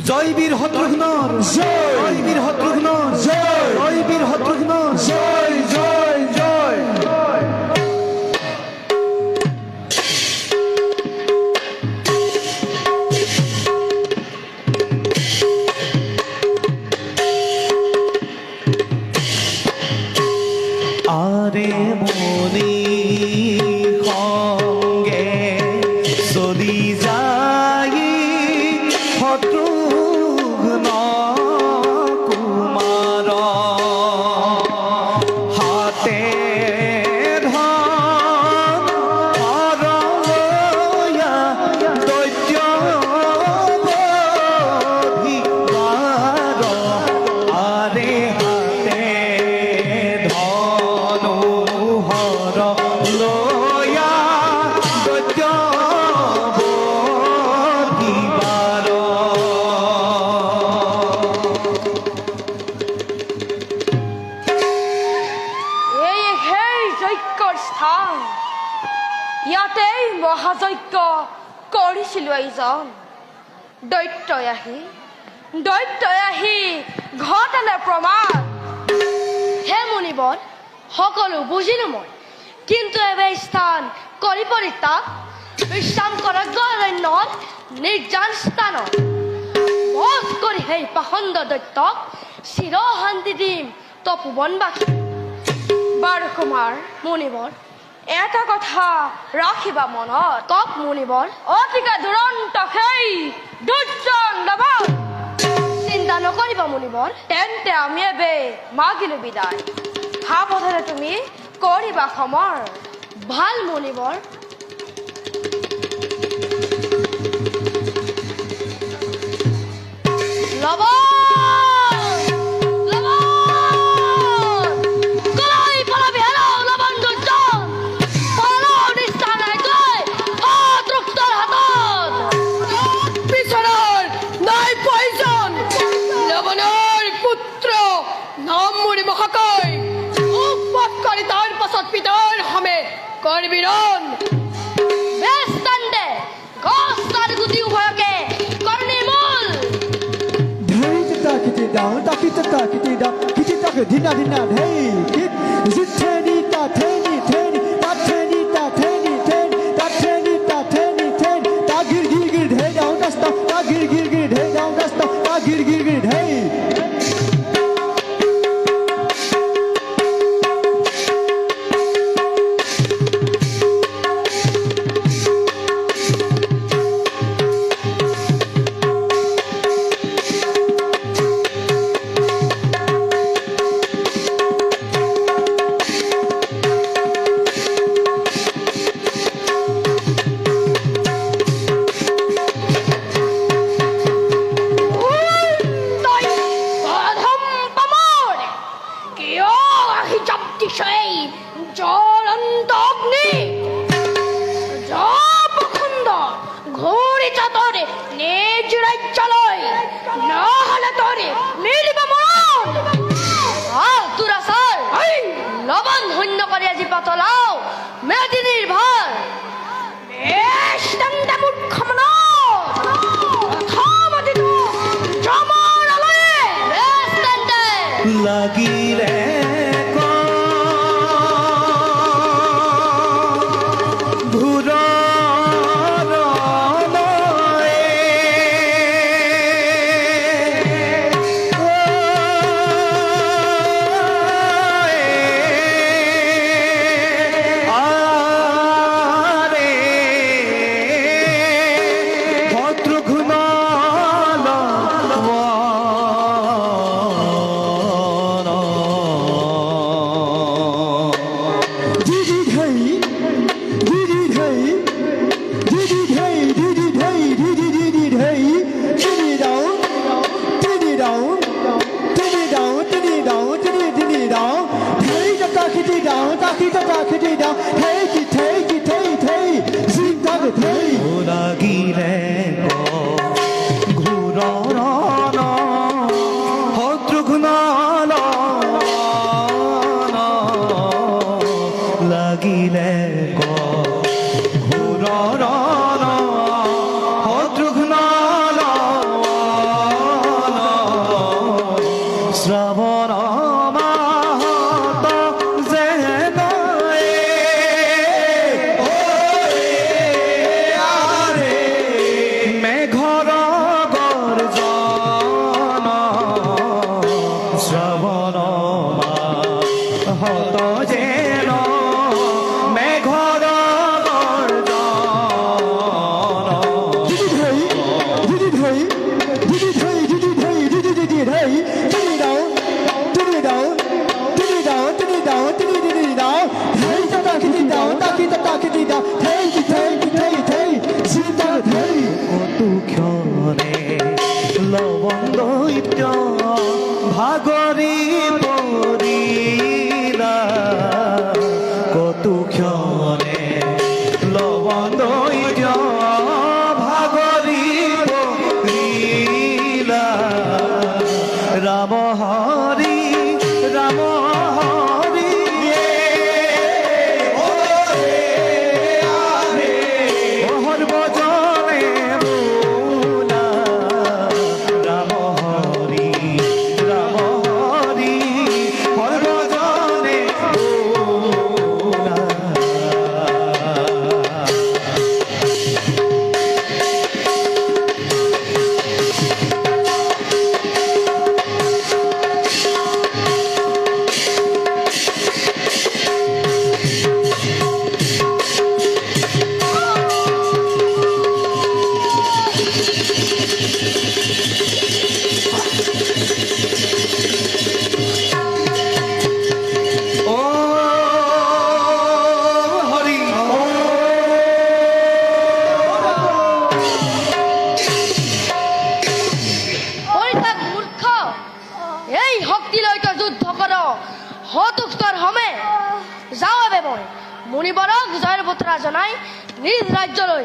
জয় বীর শত্রুঘ্নর জয় বীর শত্রুঘ্নর জয় বীর শত্রুঘ্নর জয় জয় জয় আরে মনি সঙ্গে চলি যায় শত্রুঘ্ন কুমার হাতে মহাযজ্ঞ কৰিছিলো এইজন দৈত্যই আহি ঘটালে প্ৰমাণ হে মুনিবৰ সকলো বুজিলো মই কিন্তু এবে স্থান কৰি পৰিত্যাগ বিশ্ৰাম কৰা অৰণ্যত নিৰ্জন স্থানত বধ কৰি সেই পাখণ্ড দৈত্যক চিৰ শান্তি দিম তপোবনবাসী বাৰু কুমাৰ মুনিবৰ এটা কথা ৰাখিবা মনত কক মুনিবৰ অতিকে দুৰন্ত সেই দুৰ্জন লবণ চিন্তা নকৰিবা মুনিবৰ তেন্তে আমি এবে মাগিলো বিদায় সাৱধানে তুমি কৰিবা সমৰ ভাল মুনিবৰ লবণ করবিরন বেস্তান্ডে গোস্তার গুতি উভয়কে করনি মূল ধেই তাকিতে দাও কিতি তাকে দিনা ধেই কিত জিথেনি তা থেনি তা থেনি তা গির ধেই দাও দস্তা তা গির ধেই দাও দস্তা তা গির ধেই লবণ ধন্য করে আজি পাতলাও মেদিনীর ভার মূর্খ লাগিলে লাগিলে লৱণ দৈত্য ভাগৰি পৰিলা কতু ক্ষণে লৱণ দৈত্য ভাগৰি পৰিলা ৰাম হৰি ৰাম হৰি সৰ্বজনে বোলা ৰাম হৰি সৰ্বজনে বোলা পৰিত্যাগ মূৰ্খ এই শক্তি লৈ তই যুদ্ধ কৰ হতুক তোৰ হমে যাওঁ এবে মই মুনিবৰক জয়ৰ বতৰা জনাই নিজ ৰাজ্যলৈ